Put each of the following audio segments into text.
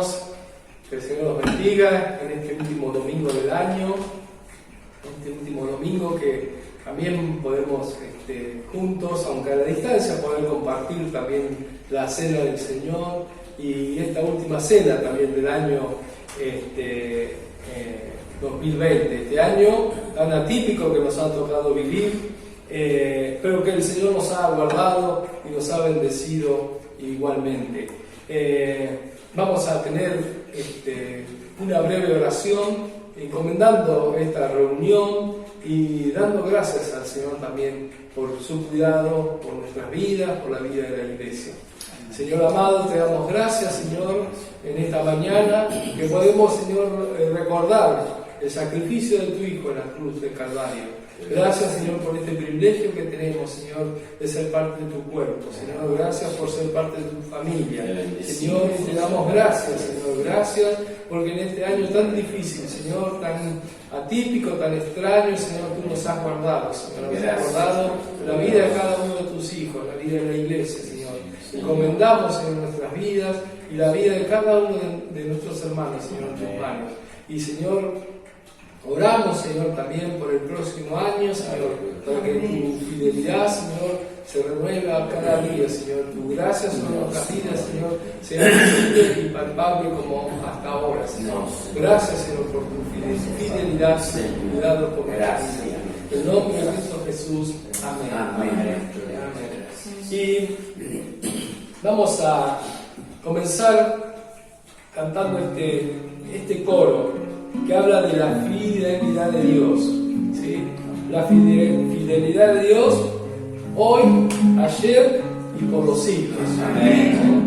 hermanos, que el Señor los bendiga en este último domingo del año, este último domingo que también podemos juntos, aunque a la distancia, poder compartir también la cena del Señor y esta última cena también del año 2020, este año tan atípico que nos ha tocado vivir, pero que el Señor nos ha guardado y nos ha bendecido igualmente. Vamos a tener una breve oración encomendando esta reunión y dando gracias al Señor también por su cuidado, por nuestras vidas, por la vida de la iglesia. Señor amado, te damos gracias, Señor, en esta mañana que podemos, Señor, recordar el sacrificio de tu Hijo en la cruz del Calvario. Gracias, Señor, por este privilegio que tenemos, Señor, de ser parte de tu cuerpo. Señor, gracias por ser parte de tu familia. Señor, te damos gracias, Señor, gracias porque en este año tan difícil, Señor, tan atípico, tan extraño, Señor, tú nos has guardado, Señor, nos has guardado la vida de cada uno de tus hijos, la vida de la iglesia, Señor. Encomendamos, Señor, nuestras vidas y la vida de cada uno de nuestros hermanos, Señor, en tus manos. Y, Señor, oramos, Señor, también por el próximo año, Señor, para que tu fidelidad, Señor, se renueva cada día, Señor. Tu gracia sobre nuestras vidas, Señor, sea visible y palpable como hasta ahora, Señor. Gracias, Señor, por tu fidelidad y tu cuidado por nuestras vidas. En el nombre de Cristo Jesús. Amén. Amén. Y vamos a comenzar cantando este coro que habla de la fidelidad de Dios, ¿sí? La fidelidad de Dios hoy, ayer y por los siglos. Amén.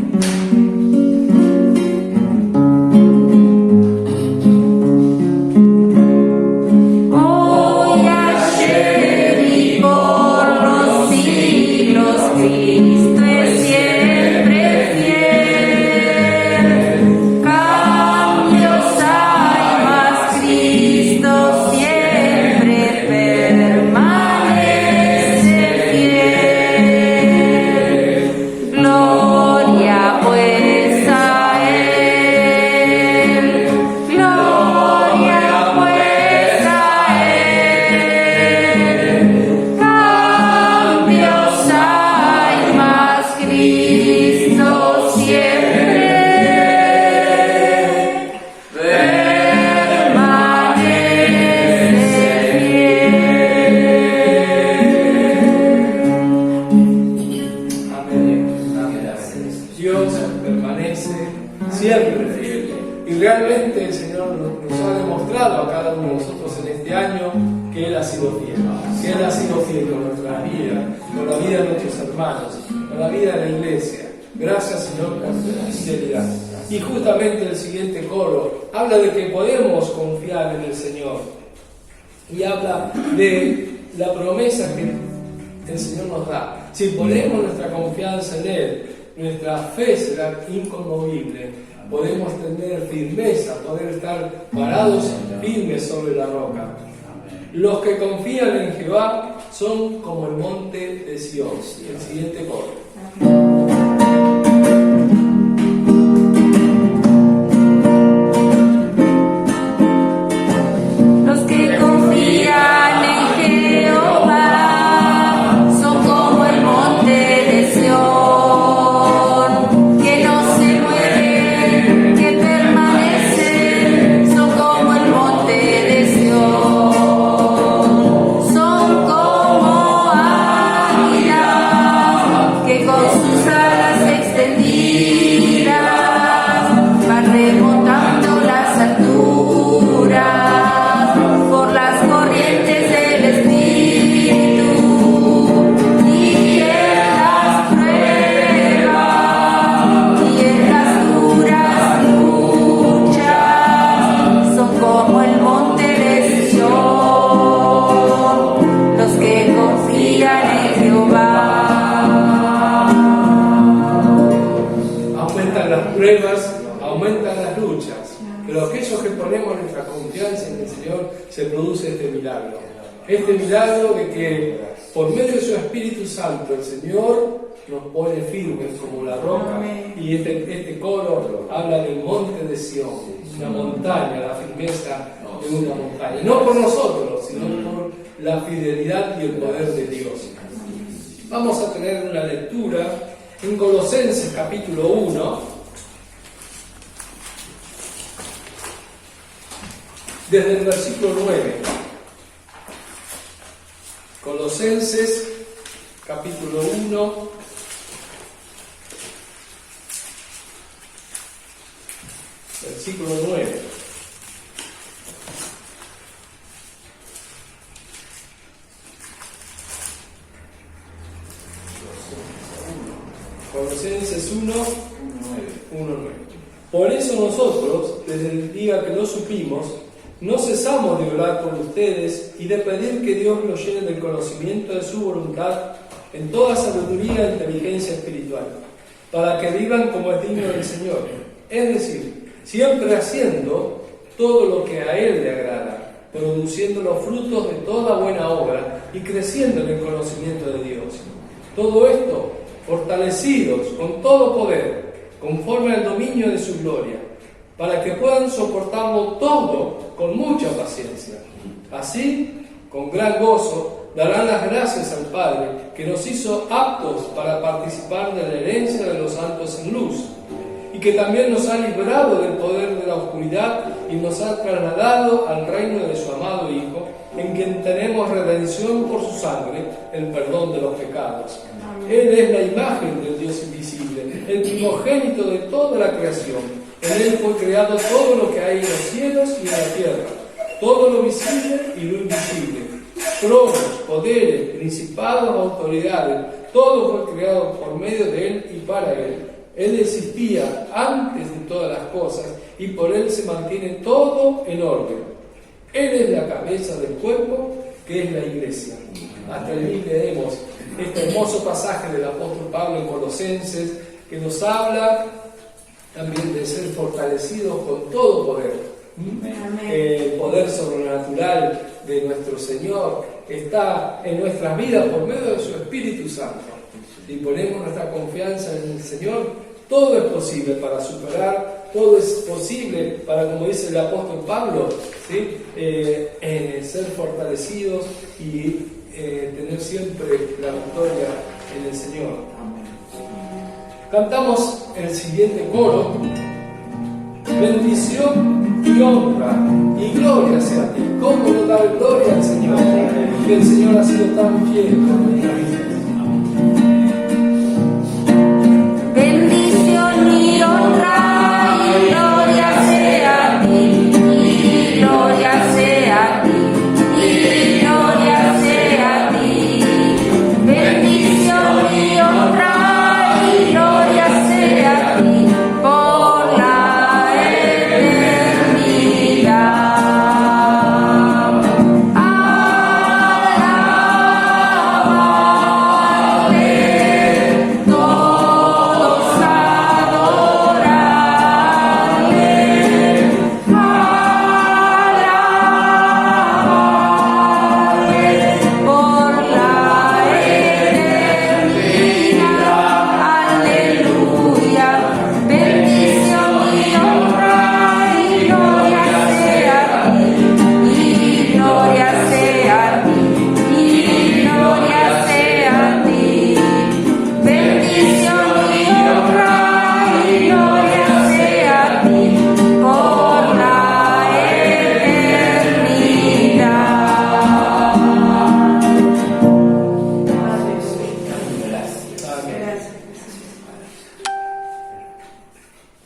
Y justamente el siguiente coro habla de que podemos confiar en el Señor y habla de la promesa que el Señor nos da. Si ponemos nuestra confianza en Él, nuestra fe será inconmovible, podemos tener firmeza, poder estar parados firmes sobre la roca. Los que confían en Jehová son como el monte de Sión. El siguiente coro. Aumentan las luchas, pero aquellos que ponemos nuestra confianza en el Señor se produce este milagro de que por medio de su Espíritu Santo el Señor nos pone firmes como la roca. Y este coro habla del monte de de Sión, una montaña, la firmeza de una montaña. No por nosotros, sino por la fidelidad y el poder de Dios. Vamos a tener una lectura en Colosenses capítulo 1, desde el versículo 9. Colosenses capítulo 1, versículo 9. Colosenses 1, 9. Por eso nosotros, desde el día que lo supimos, no cesamos de orar por ustedes y de pedir que Dios los llene del conocimiento de su voluntad en toda sabiduría e inteligencia espiritual, para que vivan como es digno del Señor, es decir, siempre haciendo todo lo que a Él le agrada, produciendo los frutos de toda buena obra y creciendo en el conocimiento de Dios. Todo esto fortalecidos con todo poder, conforme al dominio de su gloria, para que puedan soportarlo todo con mucha paciencia. Así, con gran gozo, darán las gracias al Padre, que nos hizo aptos para participar de la herencia de los santos en luz, y que también nos ha librado del poder de la oscuridad y nos ha trasladado al reino de su amado Hijo, en quien tenemos redención por su sangre, el perdón de los pecados. Él es la imagen del Dios invisible, el primogénito de toda la creación. En Él fue creado todo lo que hay en los cielos y en la tierra, todo lo visible y lo invisible, tronos, poderes, principados, autoridades, todo fue creado por medio de Él y para Él. Él existía antes de todas las cosas y por Él se mantiene todo en orden. Él es la cabeza del cuerpo, que es la iglesia. Hasta allí leemos este hermoso pasaje del apóstol Pablo en Colosenses, que nos habla también de ser fortalecidos con todo poder. El poder sobrenatural de nuestro Señor está en nuestras vidas por medio de su Espíritu Santo. Si ponemos nuestra confianza en el Señor, todo es posible para superar, todo es posible para, como dice el apóstol Pablo, ¿sí? Ser fortalecidos y tener siempre la victoria en el Señor. Cantamos el siguiente coro: bendición y honra y gloria sea a ti. ¿Cómo no dar gloria al Señor? Que el Señor ha sido tan fiel con nuestra vida. Bendición y honra y gloria sea a ti, y gloria sea a ti, y gloria sea a ti. Bendición y honra y gloria sea a ti por la eternidad.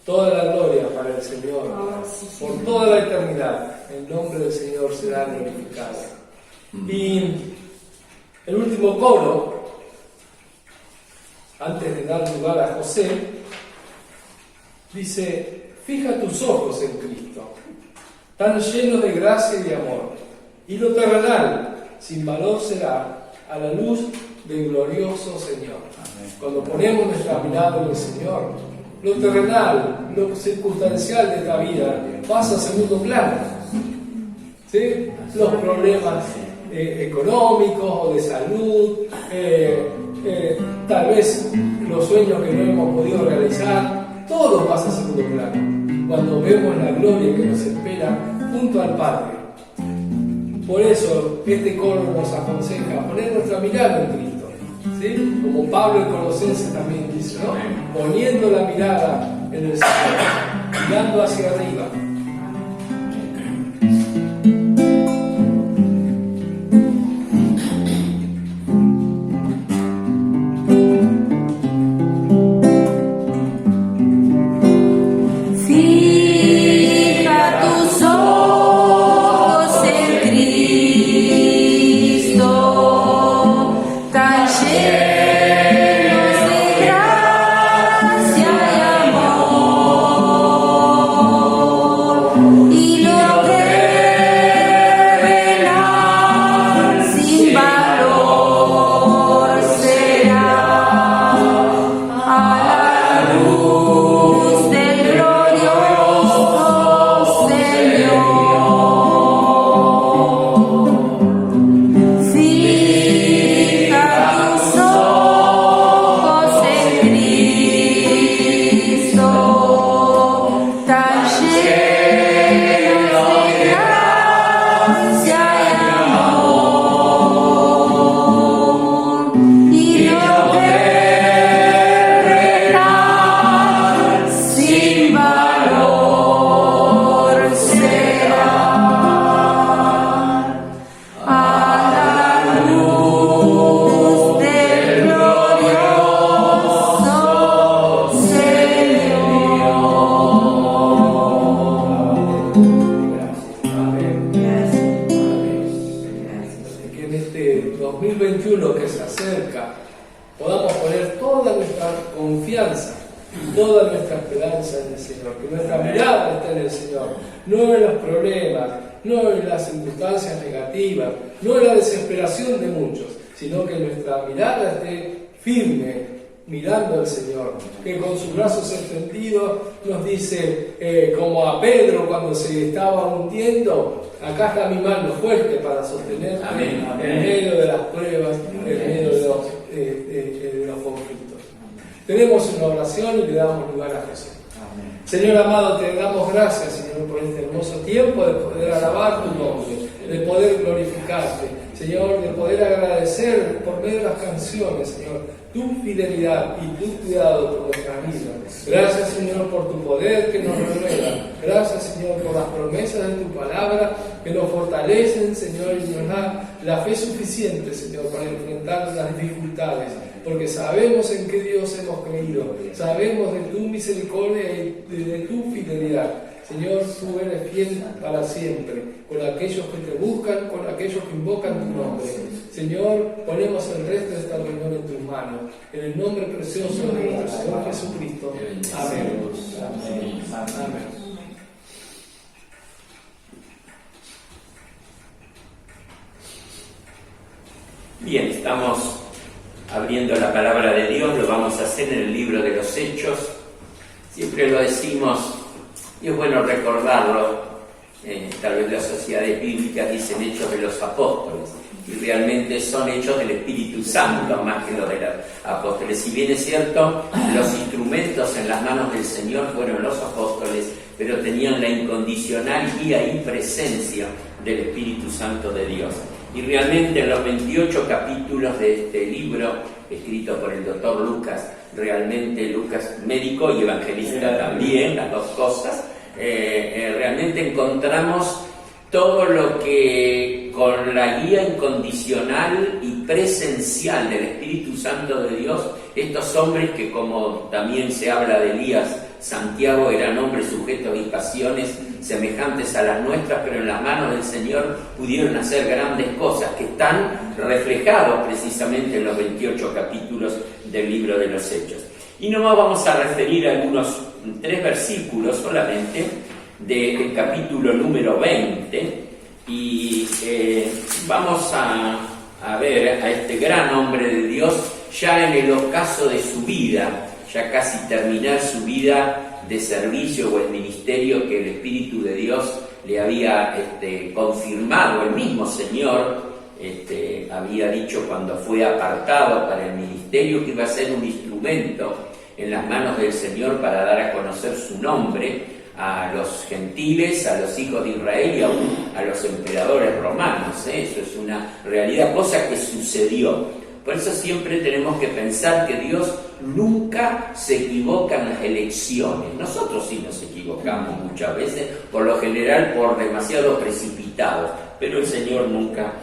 Toda la gloria para el Señor, por toda la eternidad. El nombre del Señor será glorificado. Y el último coro, antes de dar lugar a José, dice: fija tus ojos en Cristo, tan llenos de gracia y de amor, y lo terrenal, sin valor será a la luz del glorioso Señor. Amén. Cuando ponemos nuestra mirada en el Señor, lo terrenal, lo circunstancial de esta vida pasa a segundo plano. ¿Sí? Los problemas económicos o de salud, tal vez los sueños que no hemos podido realizar, todo pasa a segundo plano. cuando vemos la gloria que nos espera junto al Padre. Por eso este coro nos aconseja poner nuestra mirada en Cristo, ¿sí? Como Pablo en Colosenses también dice, ¿no? Poniendo la mirada en el Señor, mirando hacia arriba. Toda nuestra esperanza en el Señor, que nuestra mirada esté en el Señor, no en los problemas, no en las circunstancias negativas, no en la desesperación de muchos, sino que nuestra mirada esté firme mirando al Señor, que con sus brazos extendidos nos dice, como a Pedro cuando se estaba hundiendo, acá está mi mano fuerte para sostenerte en medio de las pruebas, en medio de los conflictos. Tenemos una oración y le damos lugar a Jesús. Amén. Señor amado, te damos gracias, Señor, por este hermoso tiempo de poder alabar tu nombre, de poder glorificarte, Señor, de poder agradecer por medio de las canciones, Señor, tu fidelidad y tu cuidado por nuestra vida. Gracias, Señor, por tu poder que nos renueva. Gracias, Señor, por las promesas de tu palabra que nos fortalecen, Señor, y nos da la fe suficiente, Señor, para enfrentar las dificultades. Porque sabemos en qué Dios hemos creído, sabemos de tu misericordia y de tu fidelidad. Señor, tú eres fiel para siempre, con aquellos que te buscan, con aquellos que invocan tu nombre. Señor, ponemos el resto de esta reunión en tus manos, en el nombre precioso de nuestro Señor Jesucristo. Amén. Amén. Amén. Bien, estamos abriendo la palabra de Dios, lo vamos a hacer en el libro de los Hechos. Siempre lo decimos, y es bueno recordarlo, tal vez las sociedades bíblicas dicen Hechos de los Apóstoles, y realmente son hechos del Espíritu Santo más que los de los apóstoles. Si bien es cierto, los instrumentos en las manos del Señor fueron los apóstoles, pero tenían la incondicional guía y presencia del Espíritu Santo de Dios. Y realmente en los 28 capítulos de este libro, escrito por el doctor Lucas, realmente Lucas médico y evangelista también, las dos cosas, realmente encontramos todo lo que con la guía incondicional y presencial del Espíritu Santo de Dios, estos hombres que, como también se habla de Elías, Santiago, eran hombres sujetos y pasiones semejantes a las nuestras, pero en las manos del Señor pudieron hacer grandes cosas que están reflejados precisamente en los 28 capítulos del libro de los Hechos. Y nomás vamos a referir a algunos 3 versículos solamente del capítulo número 20 y vamos a ver a este gran hombre de Dios ya en el ocaso de su vida, ya casi terminar su vida de servicio o el ministerio que el Espíritu de Dios le había confirmado. El mismo Señor había dicho cuando fue apartado para el ministerio que iba a ser un instrumento en las manos del Señor para dar a conocer su nombre a los gentiles, a los hijos de Israel y aún a los emperadores romanos. Eso es una realidad, cosa que sucedió. Por eso siempre tenemos que pensar que Dios nunca se equivoca en las elecciones. Nosotros sí nos equivocamos muchas veces, por lo general por demasiado precipitados, pero el Señor nunca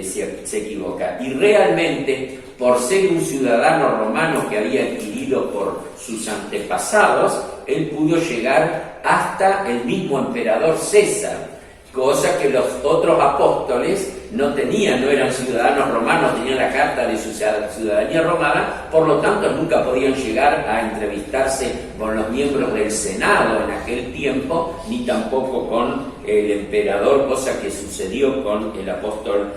se equivoca. Y realmente, por ser un ciudadano romano que había adquirido por sus antepasados, él pudo llegar hasta el mismo emperador César, cosa que los otros apóstoles no tenían, no eran ciudadanos romanos, tenían la carta de su ciudadanía romana, por lo tanto nunca podían llegar a entrevistarse con los miembros del Senado en aquel tiempo, ni tampoco con el emperador, cosa que sucedió con el apóstol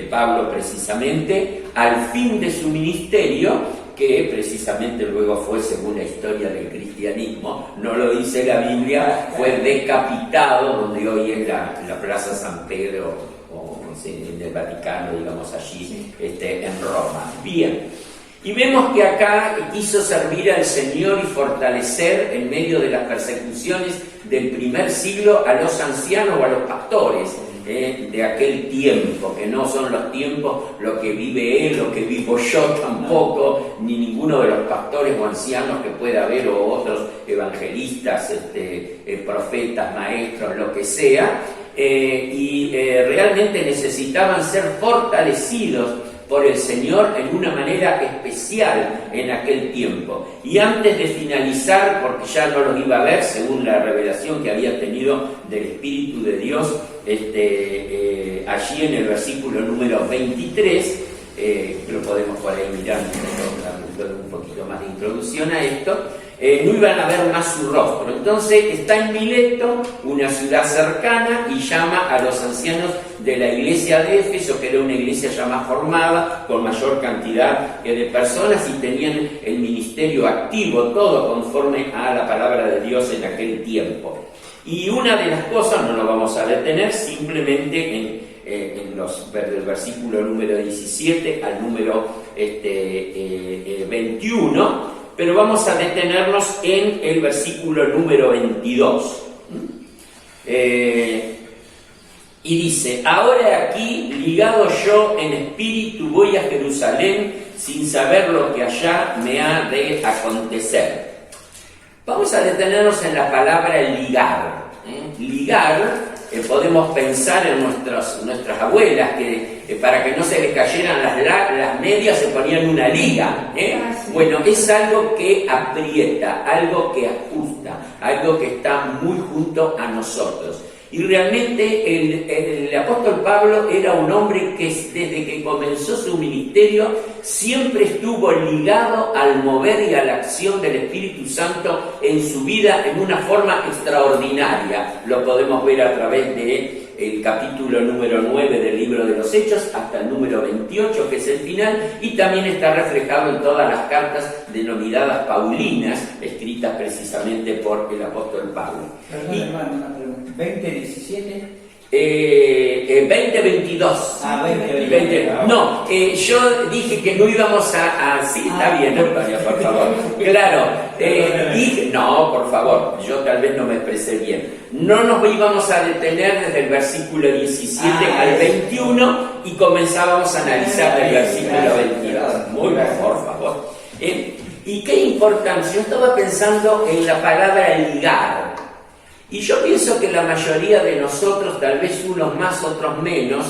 Pablo precisamente al fin de su ministerio, que precisamente luego fue, según la historia del cristianismo, no lo dice la Biblia, fue decapitado donde hoy es la Plaza San Pedro, o en el Vaticano, digamos allí, en Roma. Bien, y vemos que acá quiso servir al Señor y fortalecer en medio de las persecuciones del primer siglo a los ancianos o a los pastores de aquel tiempo, que no son los tiempos lo que vive él, lo que vivo yo tampoco, ni ninguno de los pastores o ancianos que pueda haber, o otros evangelistas, profetas, maestros, lo que sea, realmente necesitaban ser fortalecidos por el Señor en una manera especial en aquel tiempo. Y antes de finalizar, porque ya no los iba a ver según la revelación que había tenido del Espíritu de Dios, allí en el versículo número 23, lo podemos por ahí mirar, un poquito más de introducción a esto, no iban a ver más su rostro. Entonces está en Mileto, una ciudad cercana, y llama a los ancianos de la iglesia de Éfeso, que era una iglesia ya más formada, con mayor cantidad de personas, y tenían el ministerio activo, todo conforme a la palabra de Dios en aquel tiempo. Y una de las cosas, no nos vamos a detener, simplemente del versículo número 17 al número 21, pero vamos a detenernos en el versículo número 22. Y dice: ahora aquí, ligado yo en espíritu, voy a Jerusalén, sin saber lo que allá me ha de acontecer. Vamos a detenernos en la palabra ligar. Ligar, podemos pensar en nuestras abuelas, que para que no se les cayeran las medias se ponían una liga. Bueno, es algo que aprieta, algo que ajusta, algo que está muy junto a nosotros. Y realmente el apóstol Pablo era un hombre que desde que comenzó su ministerio siempre estuvo ligado al mover y a la acción del Espíritu Santo en su vida en una forma extraordinaria. Lo podemos ver a través de el capítulo número 9 del libro de los Hechos hasta el número 28, que es el final, y también está reflejado en todas las cartas denominadas paulinas, escritas precisamente por el apóstol Pablo. Perdón, hermano, una pregunta. ¿20:17? 20:22. Ah, 20:22. No, yo dije que no íbamos sí, está bien, Antonio, por favor. Claro, dije, no, por favor, yo tal vez no me expresé bien. No nos íbamos a detener desde el versículo 17 al 21 y comenzábamos a analizar del versículo 22. Muy bien, por favor. ¿Y qué importancia? Yo estaba pensando en la palabra ligar. Y yo pienso que la mayoría de nosotros, tal vez unos más, otros menos,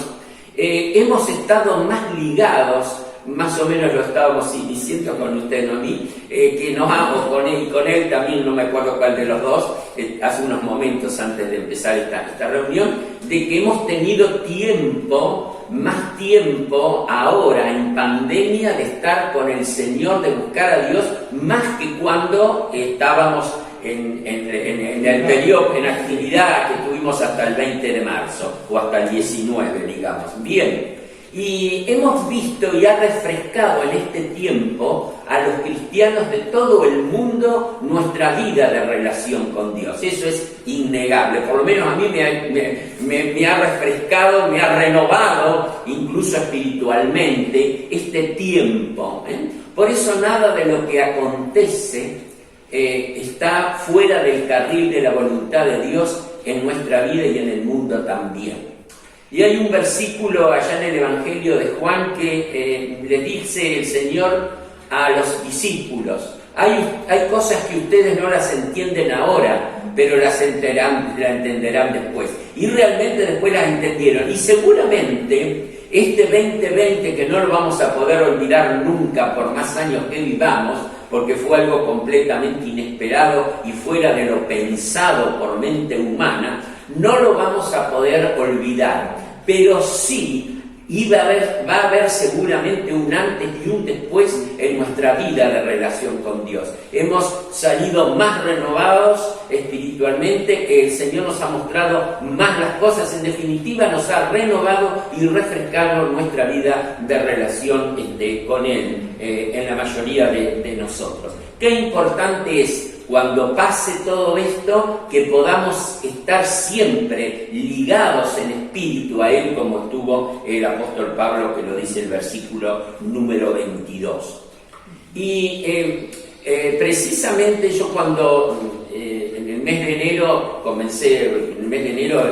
hemos estado más ligados, más o menos lo estábamos diciendo con usted, no a mí, que nos amo con él también, no me acuerdo cuál de los dos, hace unos momentos antes de empezar esta reunión, de que hemos tenido más tiempo ahora en pandemia de estar con el Señor, de buscar a Dios, más que cuando estábamos en el periodo, en actividad que tuvimos hasta el 20 de marzo o hasta el 19, digamos. Bien, y hemos visto y ha refrescado en este tiempo a los cristianos de todo el mundo nuestra vida de relación con Dios. Eso es innegable, por lo menos a mí me ha refrescado, me ha renovado, incluso espiritualmente, este tiempo. Por eso nada de lo que acontece está fuera del carril de la voluntad de Dios en nuestra vida y en el mundo también. Y hay un versículo allá en el Evangelio de Juan que le dice el Señor a los discípulos: hay cosas que ustedes no las entienden ahora, pero las entenderán después. Y realmente después las entendieron. Y seguramente este 2020, que no lo vamos a poder olvidar nunca por más años que vivamos, porque fue algo completamente inesperado y fuera de lo pensado por mente humana, no lo vamos a poder olvidar, pero sí va a haber seguramente un antes y un después en nuestra vida de relación con Dios. Hemos salido más renovados espiritualmente, el Señor nos ha mostrado más las cosas, en definitiva nos ha renovado y refrescado nuestra vida de relación con Él, en la mayoría de nosotros. Qué importante es, cuando pase todo esto, que podamos estar siempre ligados en espíritu a Él, como estuvo el apóstol Pablo, que lo dice el versículo número 22. Y precisamente yo cuando en el mes de enero comencé, en el mes de enero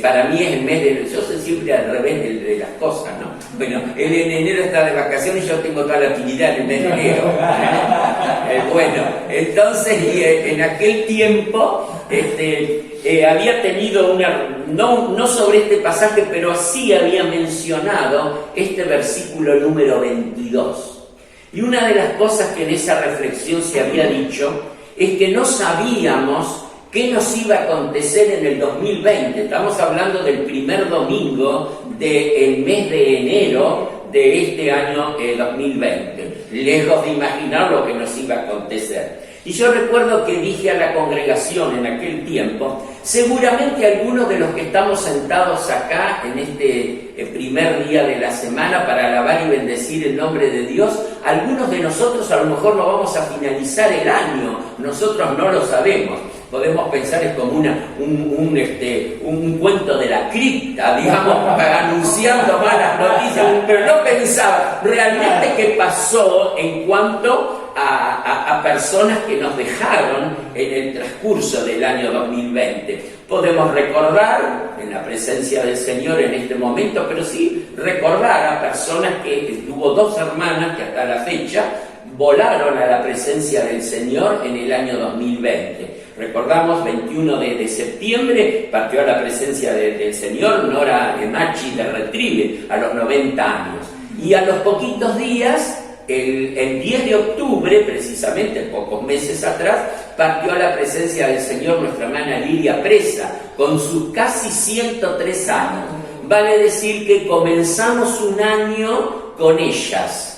para mí es el mes de... Yo soy siempre al revés de las cosas, ¿no? Bueno, él en enero está de vacaciones y yo tengo toda la actividad en el mes de enero. Bueno, entonces en aquel tiempo había tenido no sobre este pasaje, pero sí había mencionado este versículo número 22. Y una de las cosas que en esa reflexión se había dicho es que no sabíamos qué nos iba a acontecer en el 2020. Estamos hablando del primer domingo del mes de enero de este año 2020, lejos de imaginar lo que nos iba a acontecer. Y yo recuerdo que dije a la congregación en aquel tiempo: seguramente algunos de los que estamos sentados acá en este primer día de la semana para alabar y bendecir el nombre de Dios, algunos de nosotros a lo mejor no vamos a finalizar el año, nosotros no lo sabemos. Podemos pensar, es como un cuento de la cripta, digamos, anunciando malas noticias, pero no pensaba realmente qué pasó en cuanto a personas que nos dejaron en el transcurso del año 2020. Podemos recordar en la presencia del Señor en este momento, pero sí recordar a personas que tuvo 2 hermanas que hasta la fecha volaron a la presencia del Señor en el año 2020. Recordamos, 21 de septiembre partió a la presencia del Señor Nora Emachi de Retrieve a los 90 años. Y a los poquitos días, el 10 de octubre, precisamente pocos meses atrás, partió a la presencia del Señor nuestra hermana Lidia Presa, con sus casi 103 años. Vale decir que comenzamos un año con ellas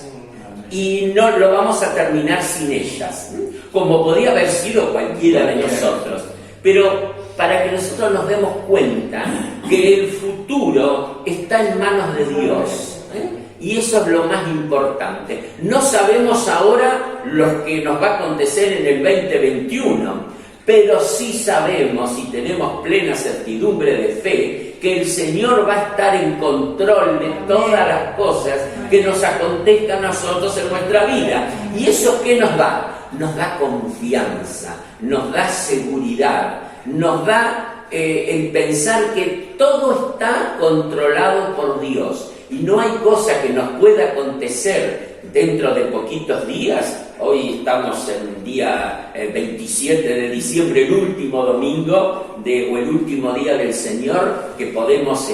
y no lo vamos a terminar sin ellas, como podía haber sido cualquiera de nosotros. Pero para que nosotros nos demos cuenta que el futuro está en manos de Dios, y eso es lo más importante. No sabemos ahora lo que nos va a acontecer en el 2021, pero sí sabemos y tenemos plena certidumbre de fe que el Señor va a estar en control de todas las cosas que nos acontezcan a nosotros en nuestra vida. ¿Y eso qué nos da? Nos da confianza, nos da seguridad, nos da el pensar que todo está controlado por Dios. Y no hay cosa que nos pueda acontecer dentro de poquitos días. Hoy estamos en el día 27 de diciembre, el último domingo o el último día del Señor, que podemos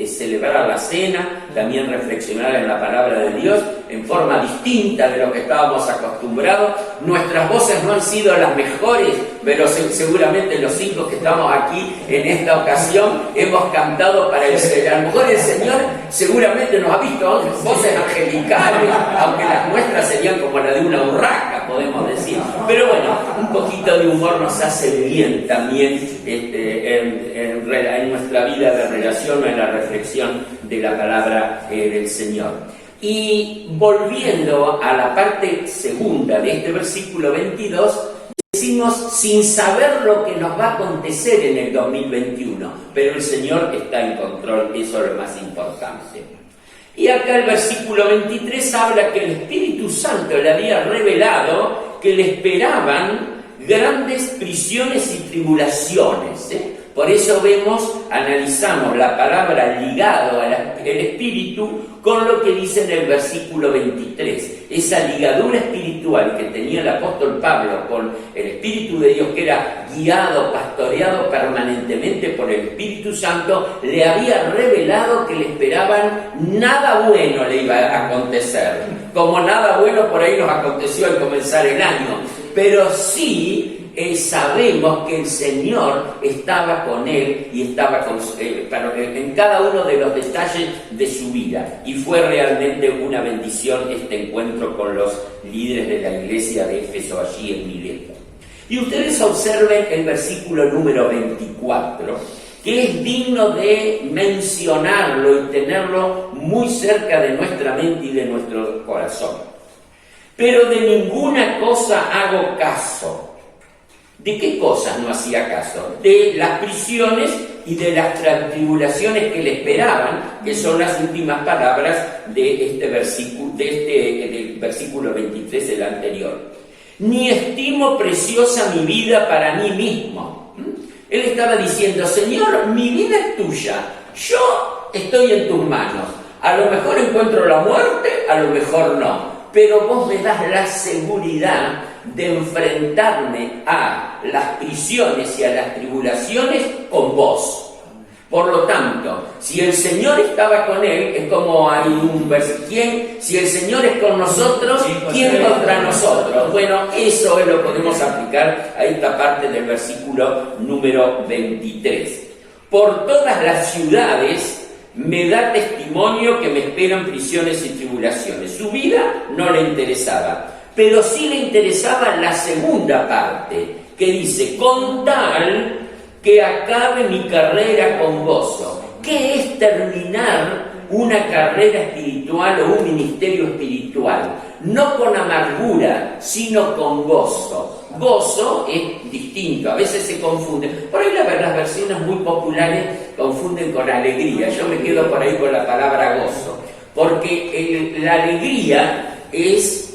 celebrar la cena, también reflexionar en la palabra de Dios en forma distinta de lo que estábamos acostumbrados. Nuestras voces no han sido las mejores, pero seguramente los 5 que estamos aquí en esta ocasión hemos cantado para el Señor. A lo mejor el Señor seguramente nos ha visto voces angelicales, aunque las nuestras serían como la de una urraca, podemos decir. Pero bueno, un poquito de humor nos hace bien también en nuestra vida de relación o en la reflexión de la palabra del Señor. Y volviendo a la parte segunda de este versículo 22, decimos sin saber lo que nos va a acontecer en el 2021, pero el Señor está en control, eso es lo más importante. Y acá el versículo 23 habla que el Espíritu Santo le había revelado que le esperaban grandes prisiones y tribulaciones. Por eso analizamos la palabra ligado al espíritu con lo que dice en el versículo 23. Esa ligadura espiritual que tenía el apóstol Pablo con el Espíritu de Dios, que era guiado, pastoreado permanentemente por el Espíritu Santo, le había revelado que le esperaban nada bueno le iba a acontecer. Como nada bueno por ahí nos aconteció al comenzar el año. Pero sí sabemos que el Señor estaba con él y estaba en cada uno de los detalles de su vida, y fue realmente una bendición este encuentro con los líderes de la iglesia de Éfeso allí en Mileto. Y ustedes observen el versículo número 24, que es digno de mencionarlo y tenerlo muy cerca de nuestra mente y de nuestro corazón. Pero de ninguna cosa hago caso. ¿De qué cosas no hacía caso? De las prisiones y de las tribulaciones que le esperaban, que son las últimas palabras de este versículo, del versículo 23, el anterior. Ni estimo preciosa mi vida para mí mismo. Él estaba diciendo: Señor, mi vida es tuya, yo estoy en tus manos. A lo mejor encuentro la muerte, a lo mejor no, pero vos me das la seguridad de enfrentarme a las prisiones y a las tribulaciones con vos. Por lo tanto, si el Señor estaba con él, es como hay un versículo: si el Señor es con nosotros, ¿quién contra nosotros? Bueno, eso lo podemos aplicar a esta parte del versículo número 23. Por todas las ciudades me da testimonio que me esperan prisiones y tribulaciones. Su vida no le interesaba, pero sí le interesaba la segunda parte, que dice: con tal que acabe mi carrera con gozo. ¿Qué es terminar una carrera espiritual o un ministerio espiritual? No con amargura, sino con gozo. Gozo es distinto, a veces se confunde. Por ahí las versiones muy populares confunden con alegría. Yo me quedo por ahí con la palabra gozo, porque la alegría es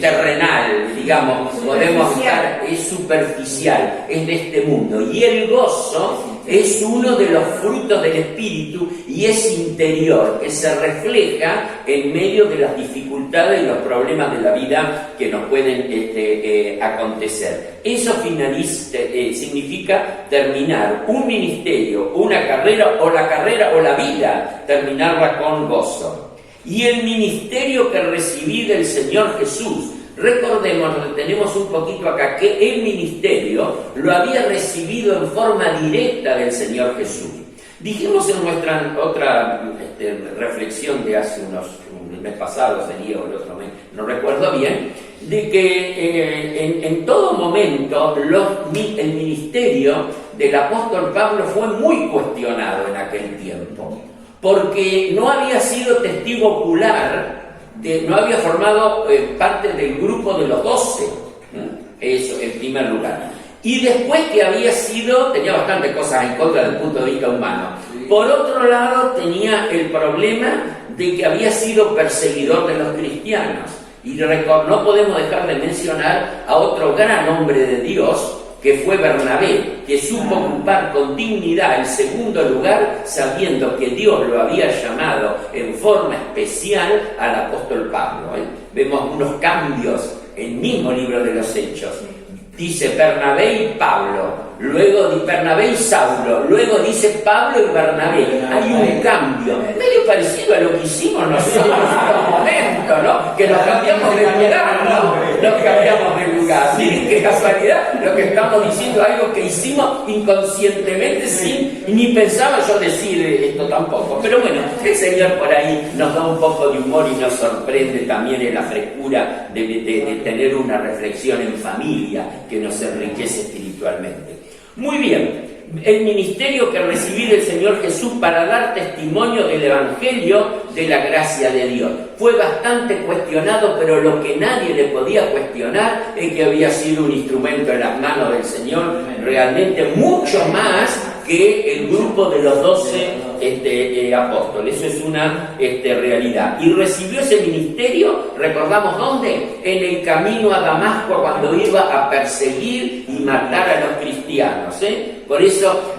terrenal, digamos, podemos estar, es superficial, es de este mundo. Y el gozo es uno de los frutos del Espíritu y es interior, que se refleja en medio de las dificultades y los problemas de la vida que nos pueden acontecer. Eso significa terminar un ministerio, una carrera o la vida, terminarla con gozo. Y el ministerio que recibí del Señor Jesús, recordemos, tenemos un poquito acá, que el ministerio lo había recibido en forma directa del Señor Jesús. Dijimos en nuestra otra reflexión de hace un mes pasado, sería, o el otro mes, no recuerdo bien, de que en todo momento el ministerio del apóstol Pablo fue muy cuestionado en aquel tiempo, porque no había sido testigo ocular, no había formado parte del grupo de los 12, eso en primer lugar. Y después que tenía bastantes cosas en contra desde el punto de vista humano. Por otro lado, tenía el problema de que había sido perseguidor de los cristianos. Y no podemos dejar de mencionar a otro gran hombre de Dios, que fue Bernabé, que supo ocupar con dignidad el segundo lugar, sabiendo que Dios lo había llamado en forma especial al apóstol Pablo. Vemos unos cambios en el mismo libro de los Hechos. Dice Bernabé y Pablo, luego Bernabé y Saulo, luego dice Pablo y Bernabé. Hay un cambio, medio parecido a lo que hicimos nosotros en un momento, ¿no? Que nos cambiamos de lugar, ¿no? Nos cambiamos de lugar. Miren qué casualidad lo que estamos diciendo, algo que hicimos inconscientemente ni pensaba yo decir esto tampoco. Pero bueno, el Señor por ahí nos da un poco de humor y nos sorprende también en la frescura de tener una reflexión en familia que nos enriquece espiritualmente. Muy bien, el ministerio que recibí del Señor Jesús para dar testimonio del Evangelio de la gracia de Dios. Fue bastante cuestionado, pero lo que nadie le podía cuestionar es que había sido un instrumento en las manos del Señor, realmente mucho más que el grupo de los 12 apóstoles. Eso es una realidad. Y recibió ese ministerio, recordamos dónde, en el camino a Damasco, cuando iba a perseguir y matar a los cristianos. Por eso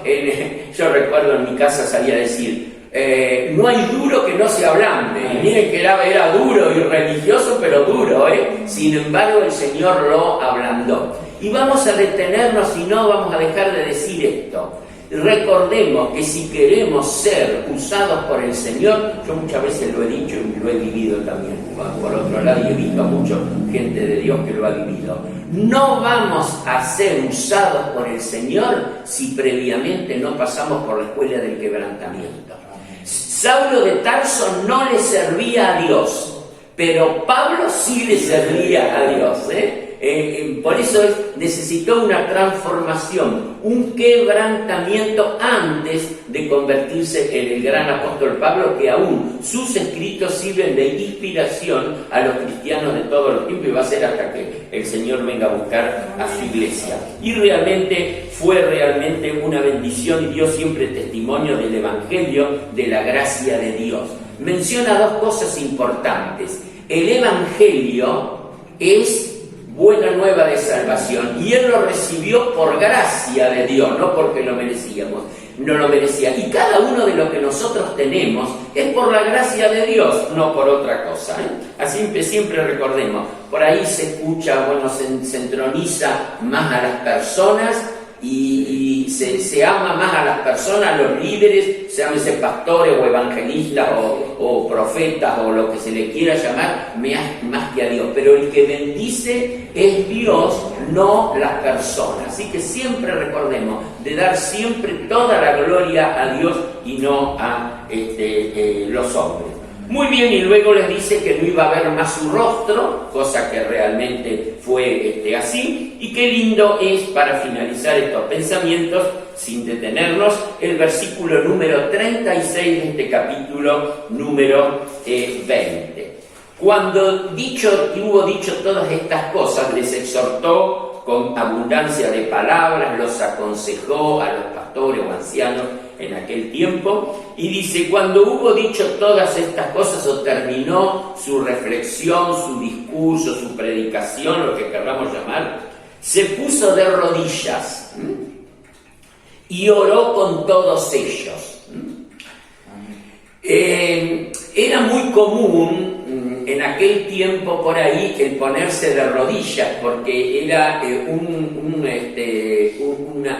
yo recuerdo en mi casa salía a decir, no hay duro que no se ablande. Y miren que era duro y religioso, pero duro, Sin embargo, el Señor lo ablandó. Y vamos a detenernos y no vamos a dejar de decir esto. Recordemos que si queremos ser usados por el Señor, yo muchas veces lo he dicho y lo he vivido también, por otro lado, y he visto a mucha gente de Dios que lo ha vivido. No vamos a ser usados por el Señor si previamente no pasamos por la escuela del quebrantamiento. Saulo de Tarso no le servía a Dios, pero Pablo sí le servía a Dios. Por eso necesitó una transformación, un quebrantamiento antes de convertirse en el gran apóstol Pablo, que aún sus escritos sirven de inspiración a los cristianos de todos los tiempos, y va a ser hasta que el Señor venga a buscar a su iglesia. Y realmente fue una bendición, y dio siempre testimonio del Evangelio, de la gracia de Dios. Menciona dos cosas importantes. El Evangelio es buena nueva de salvación, y él lo recibió por gracia de Dios, no porque lo merecíamos, no lo merecía. Y cada uno de lo que nosotros tenemos es por la gracia de Dios, no por otra cosa. Así siempre recordemos, por ahí se escucha, se entroniza más a las personas y se ama más a las personas, a los líderes, llámese pastores o evangelistas o profetas o lo que se le quiera llamar, más que a Dios. Pero el que bendice es Dios, no las personas. Así que siempre recordemos de dar siempre toda la gloria a Dios y no a los hombres. Muy bien, y luego les dice que no iba a ver más su rostro, cosa que realmente fue así. Y qué lindo es, para finalizar estos pensamientos, sin detenernos, el versículo número 36 de este capítulo número 20. Cuando hubo dicho todas estas cosas, les exhortó con abundancia de palabras, los aconsejó a los pastores o ancianos en aquel tiempo, y dice, cuando hubo dicho todas estas cosas, o terminó su reflexión, su discurso, su predicación, lo que queramos llamar, se puso de rodillas y oró con todos ellos. Era muy común en aquel tiempo por ahí el ponerse de rodillas, porque era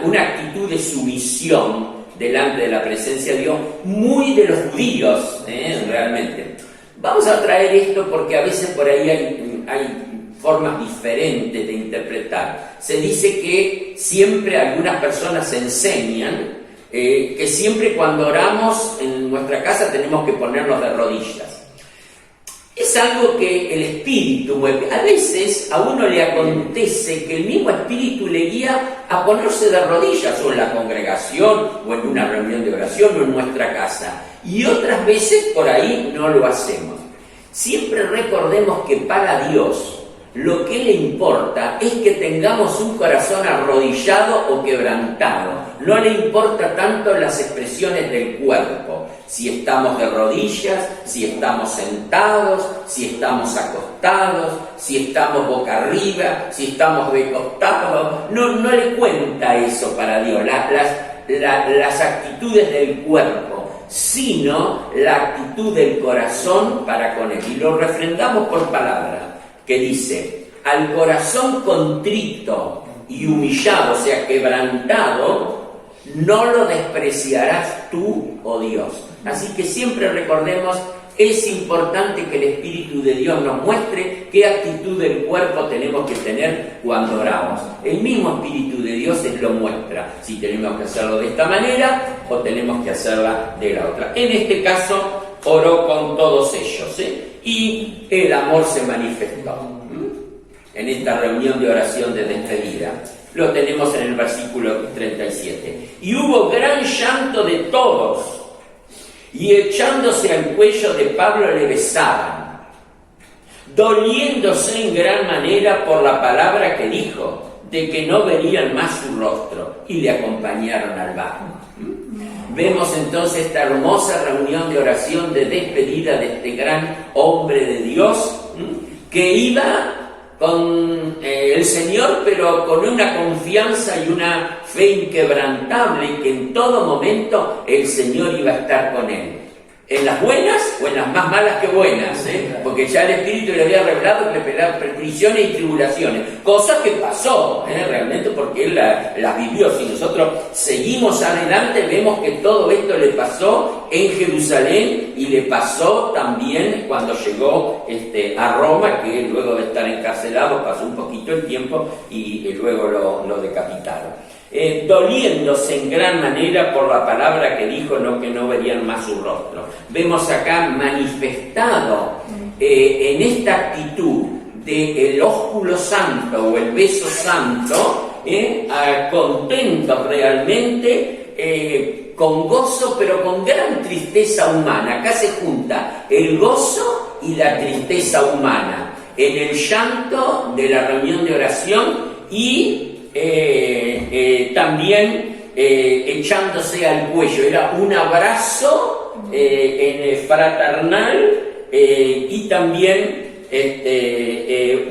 una actitud de sumisión delante de la presencia de Dios, muy de los judíos, realmente. Vamos a traer esto porque a veces por ahí hay formas diferentes de interpretar. Se dice que siempre algunas personas enseñan que siempre cuando oramos en nuestra casa tenemos que ponernos de rodillas. Es algo que el Espíritu mueve. A veces a uno le acontece que el mismo Espíritu le guía a ponerse de rodillas, o en la congregación, o en una reunión de oración, o en nuestra casa. Y otras veces por ahí no lo hacemos. Siempre recordemos que para Dios lo que le importa es que tengamos un corazón arrodillado o quebrantado. No le importa tanto las expresiones del cuerpo. Si estamos de rodillas, si estamos sentados, si estamos acostados, si estamos boca arriba, si estamos de costado. No le cuenta eso para Dios, las actitudes del cuerpo, sino la actitud del corazón para con Él. Y lo refrendamos por palabra, que dice, al corazón contrito y humillado, o sea, quebrantado, no lo despreciarás tú, oh Dios. Así que siempre recordemos, es importante que el Espíritu de Dios nos muestre qué actitud del cuerpo tenemos que tener cuando oramos. El mismo Espíritu de Dios lo muestra, si tenemos que hacerlo de esta manera o tenemos que hacerla de la otra. En este caso, oró con todos ellos, y el amor se manifestó en esta reunión de oración de despedida. Lo tenemos en el versículo 37. Y hubo gran llanto de todos, y echándose al cuello de Pablo le besaban, doliéndose en gran manera por la palabra que dijo, de que no verían más su rostro y le acompañaron al barco. Vemos entonces esta hermosa reunión de oración de despedida de este gran hombre de Dios que iba con el Señor, pero con una confianza y una fe inquebrantable, y que en todo momento el Señor iba a estar con él. En las buenas o en las más malas que buenas, porque ya el Espíritu le había revelado que le esperaba prisiones y tribulaciones, cosa que pasó realmente, porque él las vivió. Si nosotros seguimos adelante, vemos que todo esto le pasó en Jerusalén y le pasó también cuando llegó a Roma, que luego de estar encarcelado pasó un poquito el tiempo y luego lo decapitaron. Doliéndose en gran manera por la palabra que dijo, que no verían más su rostro. Vemos acá manifestado en esta actitud del ósculo santo o el beso santo, contentos realmente, con gozo pero con gran tristeza humana. Acá se junta el gozo y la tristeza humana en el llanto de la reunión de oración y también echándose al cuello. Era un abrazo fraternal, y también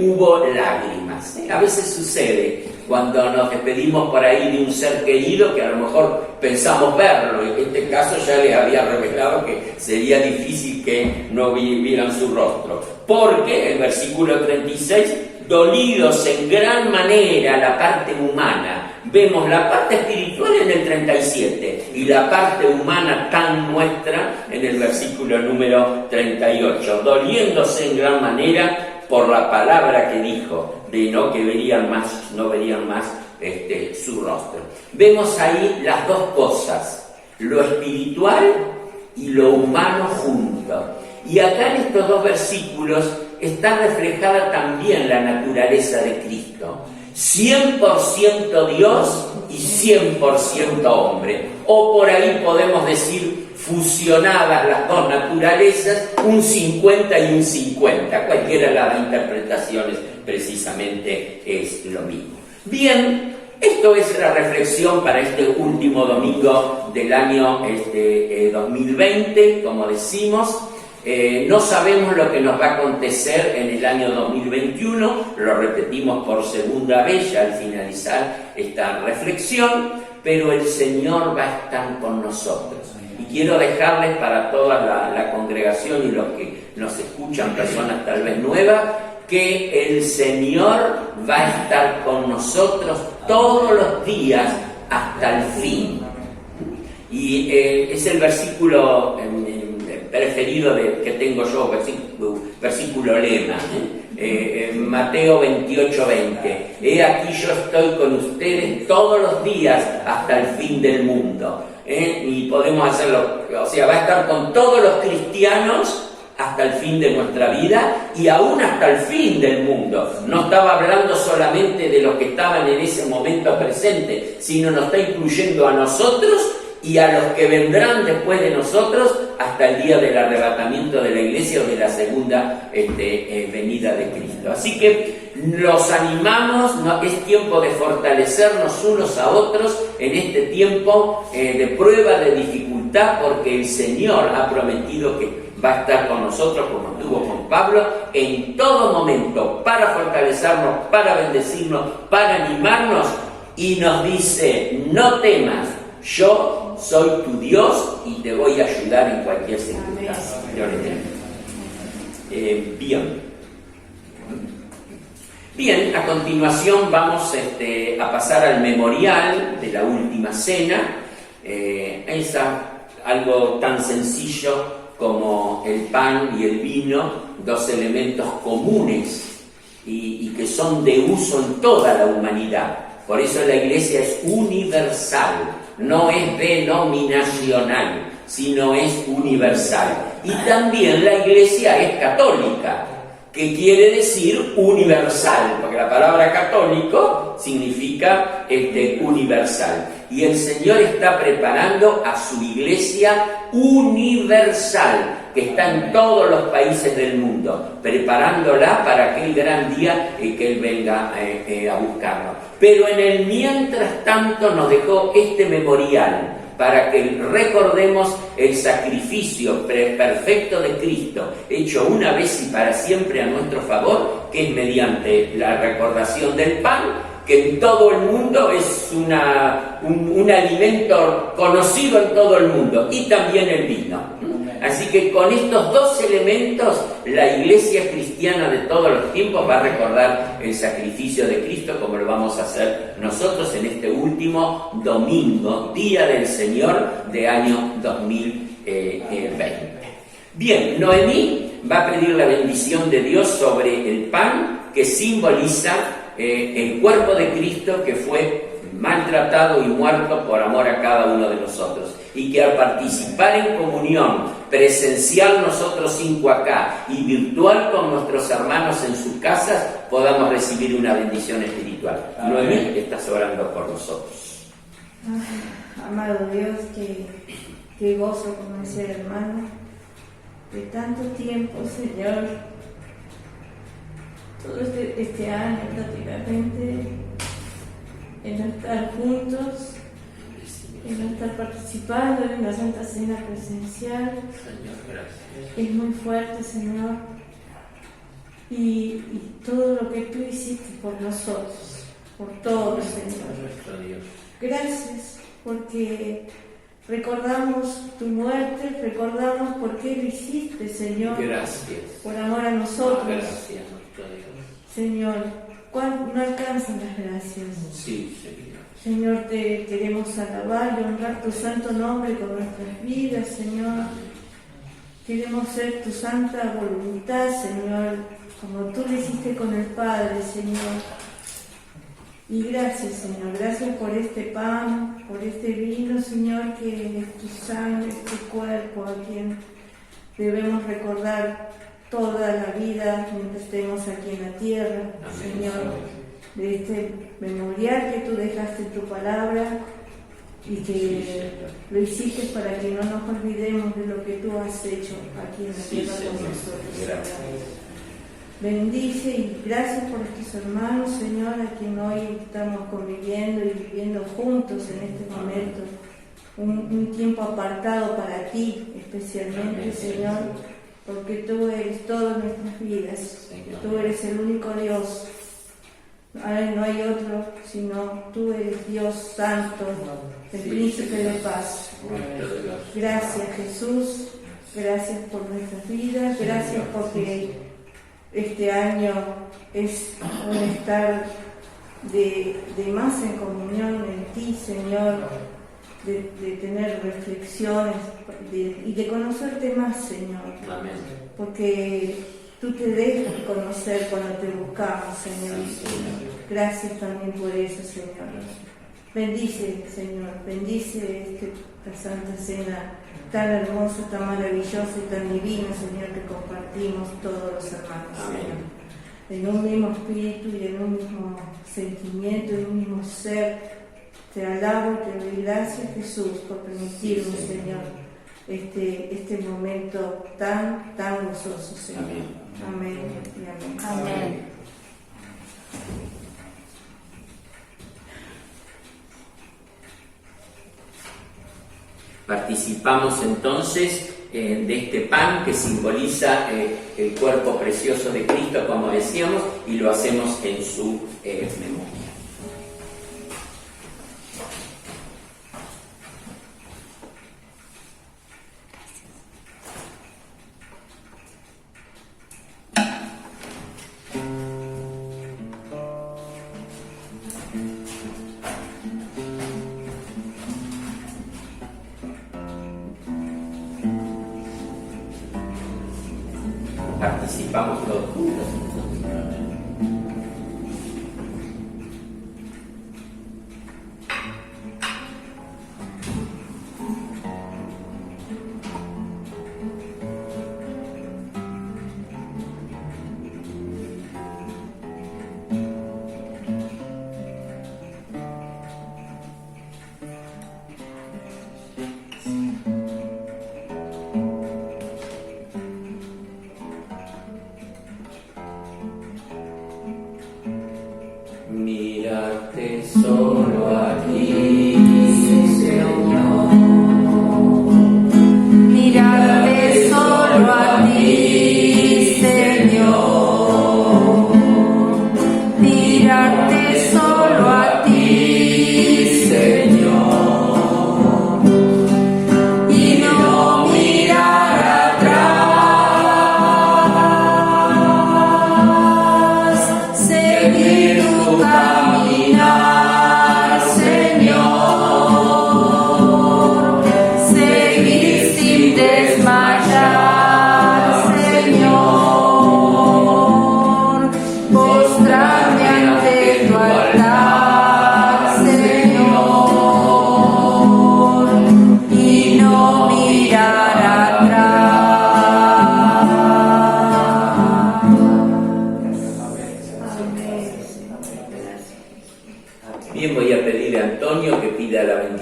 hubo lágrimas. A veces sucede cuando nos despedimos por ahí de un ser querido que a lo mejor pensamos verlo, y en este caso ya les había revelado que sería difícil que no vieran su rostro, porque el versículo 36, dolidos en gran manera la parte humana. Vemos la parte espiritual en el 37 y la parte humana tan nuestra en el versículo número 38, doliéndose en gran manera por la palabra que dijo, de no verían más su rostro. Vemos ahí las dos cosas, lo espiritual y lo humano juntos. Y acá en estos dos versículos está reflejada también la naturaleza de Cristo. 100% Dios y 100% hombre. O por ahí podemos decir fusionadas las dos naturalezas, un 50 y un 50. Cualquiera de las interpretaciones precisamente es lo mismo. Bien, esto es la reflexión para este último domingo del año 2020, como decimos. No sabemos lo que nos va a acontecer en el año 2021, lo repetimos por segunda vez ya al finalizar esta reflexión, pero el Señor va a estar con nosotros. Y quiero dejarles para toda la congregación y los que nos escuchan, personas tal vez nuevas, que el Señor va a estar con nosotros todos los días hasta el fin. Y es el versículo preferido que tengo yo, versículo lema, Mateo 28:20. He aquí yo estoy con ustedes todos los días hasta el fin del mundo. Y podemos hacerlo, o sea, va a estar con todos los cristianos hasta el fin de nuestra vida y aún hasta el fin del mundo. No estaba hablando solamente de los que estaban en ese momento presente, sino nos está incluyendo a nosotros y a los que vendrán después de nosotros hasta el día del arrebatamiento de la iglesia o de la segunda venida de Cristo. Así que los animamos, es tiempo de fortalecernos unos a otros en este tiempo de prueba, de dificultad, porque el Señor ha prometido que va a estar con nosotros, como estuvo con Pablo, en todo momento, para fortalecernos, para bendecirnos, para animarnos, y nos dice: no temas, yo soy tu Dios y te voy a ayudar en cualquier circunstancia. Bien, a continuación vamos a pasar al memorial de la última cena. Es algo tan sencillo como el pan y el vino, dos elementos comunes y que son de uso en toda la humanidad. Por eso la iglesia es universal, no es denominacional, sino es universal. Y también la iglesia es católica, que quiere decir universal, porque la palabra católico significa universal. Y el Señor está preparando a su iglesia universal, que está en todos los países del mundo, preparándola para aquel gran día que Él venga a buscarnos. Pero en el mientras tanto nos dejó este memorial, para que recordemos el sacrificio perfecto de Cristo, hecho una vez y para siempre a nuestro favor, que es mediante la recordación del pan, que en todo el mundo es un alimento conocido en todo el mundo, y también el vino. Así que con estos dos elementos, la iglesia cristiana de todos los tiempos va a recordar el sacrificio de Cristo, como lo vamos a hacer nosotros en este último domingo, Día del Señor de año 2020. Bien, Noemí va a pedir la bendición de Dios sobre el pan, que simboliza el cuerpo de Cristo, que fue maltratado y muerto por amor a cada uno de nosotros, y que al participar en comunión presencial nosotros 5 acá y virtual con nuestros hermanos en sus casas, podamos recibir una bendición espiritual. Noemí, estás orando por nosotros. Amado Dios, que gozo, como decía el hermano, de tanto tiempo, Señor, todo este año prácticamente, en no estar juntos, en no estar participando en la Santa Cena presencial. Señor, gracias. Es muy fuerte, Señor, y todo lo que tú hiciste por nosotros, por todos, Señor. Nuestro Dios. Gracias, porque recordamos tu muerte, recordamos por qué lo hiciste, Señor. Gracias. Por amor a nosotros. Gracias, nuestro Dios. Señor, no alcanzan las gracias. Sí, Señor. Señor, te queremos alabar y honrar tu santo nombre con nuestras vidas, Señor. Queremos ser tu santa voluntad, Señor, como tú lo hiciste con el Padre, Señor. Y gracias, Señor, gracias por este pan, por este vino, Señor, que es tu sangre, es tu cuerpo, a quien debemos recordar toda la vida mientras estemos aquí en la tierra. Amén, Señor, de este memorial que tú dejaste en tu palabra y que lo hiciste para que no nos olvidemos de lo que tú has hecho aquí en la tierra con nosotros. Gracias. Bendice y gracias por estos hermanos, Señor, a quien hoy estamos conviviendo y viviendo juntos en este momento. Un tiempo apartado para ti, especialmente, amén, Señor, porque tú eres todas nuestras vidas. Señor. Tú eres el único Dios. No hay otro, sino tú eres Dios santo, el príncipe de paz. Gracias, Jesús. Gracias por nuestras vidas. Gracias porque este año es un estar de más en comunión en ti, Señor, de tener reflexiones y de conocerte más, Señor. Amén. Porque tú te dejas conocer cuando te buscamos, Señor. Gracias también por eso, Señor. Bendice, Señor, bendice esta Santa Cena tan hermosa, tan maravillosa y tan divina, Señor, que compartimos todos los hermanos, Señor. En un mismo espíritu y en un mismo sentimiento, en un mismo ser. Te alabo y te doy gracias, Jesús, por permitirnos, Señor, este momento tan gozoso, Señor. Amén y amén. Amén. Participamos entonces de este pan que simboliza el cuerpo precioso de Cristo, como decíamos, y lo hacemos en su memoria. Participamos todos juntos.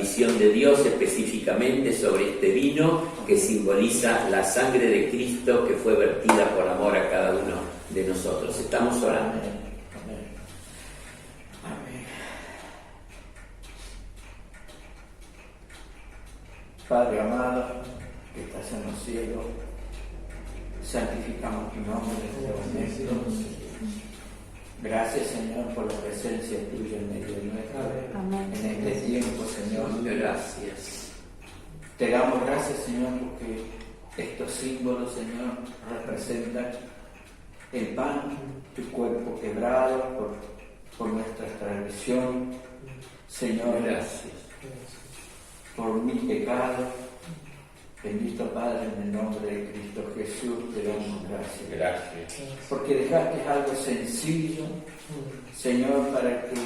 bendición de Dios específicamente sobre este vino que simboliza la sangre de Cristo que fue vertida por amor a cada uno de nosotros. Estamos orando. Amén. Amén. Padre amado, que estás en los cielos, santificamos tu nombre en este momento. Gracias, Señor, por la presencia tuya en medio nuestro. Amén. En este tiempo, Señor. Gracias. Te damos gracias, Señor, porque estos símbolos, Señor, representan el pan, tu cuerpo quebrado por nuestra transgresión. Señor, Gracias. por mi pecado. Bendito Padre, en el nombre de Cristo Jesús, te damos gracias. Gracias. Porque dejaste algo sencillo, Señor, para que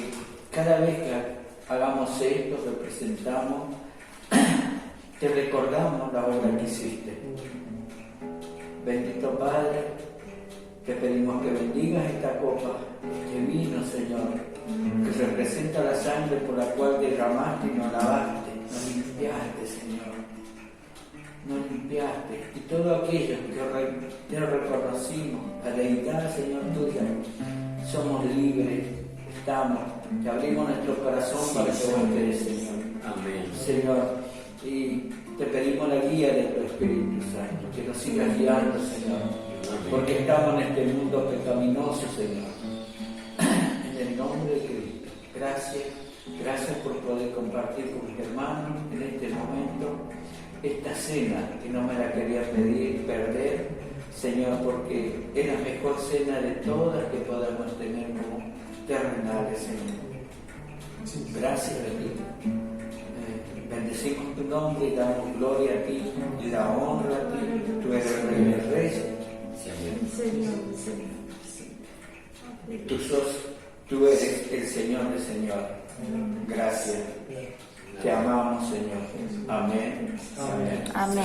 cada vez que hagamos esto, representamos, te recordamos la obra que hiciste. Bendito Padre, te pedimos que bendigas esta copa de vino, Señor, que representa la sangre por la cual derramaste y nos lavaste, nos limpiaste, Señor. Nos limpiaste, y todo aquello que te reconocimos, la deidad, Señor, tuya, somos libres, estamos, te abrimos nuestro corazón para que vos quedes, Señor. Amén. Señor, y te pedimos la guía de tu Espíritu Santo, que nos sigas guiando, Señor, porque estamos en este mundo pecaminoso, Señor. En el nombre de Cristo, gracias por poder compartir con mis hermanos en este momento esta cena que no me la quería perder, Señor, porque es la mejor cena de todas que podamos tener como terrenales, Señor. Gracias a ti. Bendecimos tu nombre y damos gloria a ti y la honra a ti. Tú eres el Rey de Reyes. Señor. Tú eres el Señor del Señor. Gracias. Te amamos, Señor. Amén. Amén.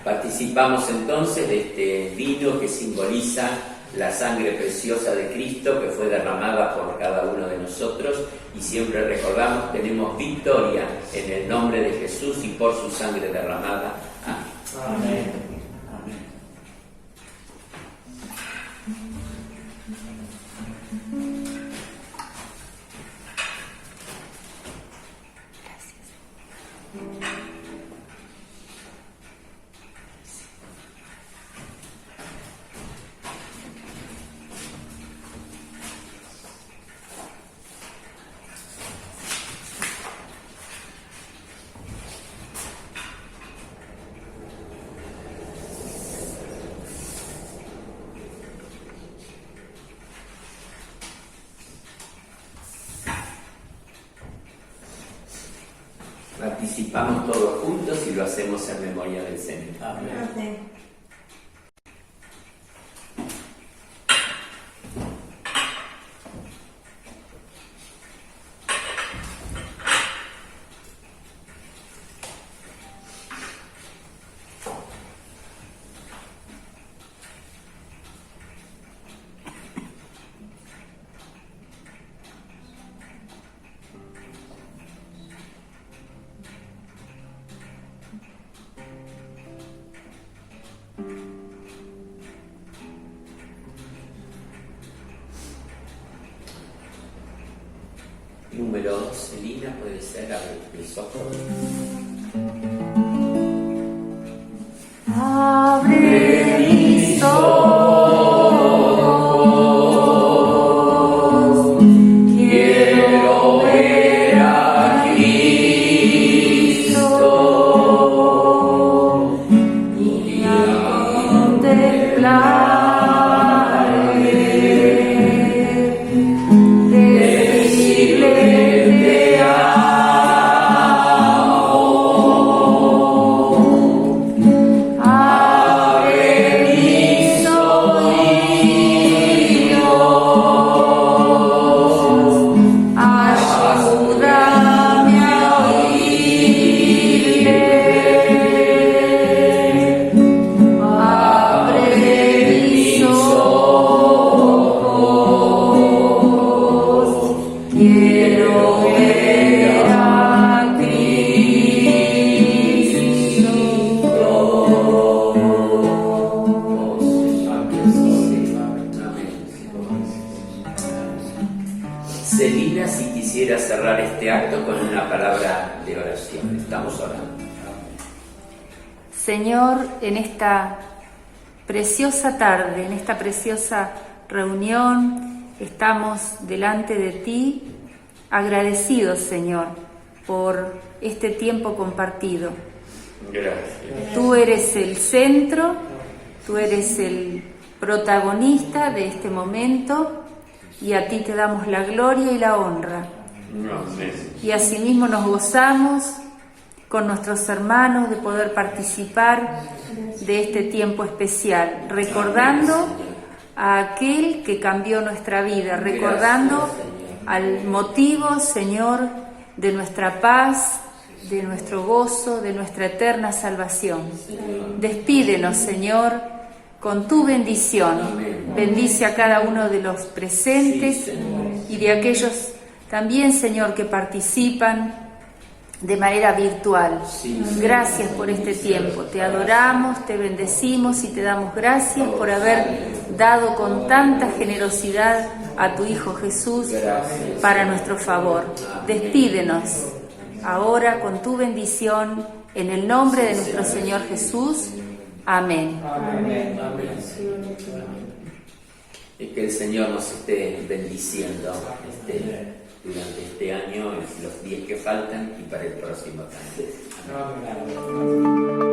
Participamos entonces de este vino que simboliza la sangre preciosa de Cristo que fue derramada por cada uno de nosotros, y siempre recordamos, tenemos victoria en el nombre de Jesús y por su sangre derramada. Amén. Amén. Amén. Participamos todos juntos y lo hacemos en memoria del Señor. Amén. Amén. Número 2, Elina, puede ser, abre los ojos. Abre mis ojos, quiero ver a Cristo y a contemplar. Abre mis ojos. oración. Estamos orando. Señor, en esta preciosa tarde, en esta preciosa reunión, estamos delante de ti, agradecidos, Señor, por este tiempo compartido. Gracias. Tú eres el centro, tú eres el protagonista de este momento y a ti te damos la gloria y la honra. Amén. Y asimismo nos gozamos con nuestros hermanos de poder participar de este tiempo especial, recordando a aquel que cambió nuestra vida, recordando al motivo, Señor, de nuestra paz, de nuestro gozo, de nuestra eterna salvación. Despídenos, Señor, con tu bendición. Bendice a cada uno de los presentes y de aquellos también, Señor, que participan de manera virtual. Gracias por este tiempo. Te adoramos, te bendecimos y te damos gracias por haber dado con tanta generosidad a tu Hijo Jesús para nuestro favor. Despídenos ahora con tu bendición en el nombre de nuestro Señor Jesús. Amén. Amén. Y que el Señor nos esté bendiciendo durante este año, los días que faltan y para el próximo también. Amén.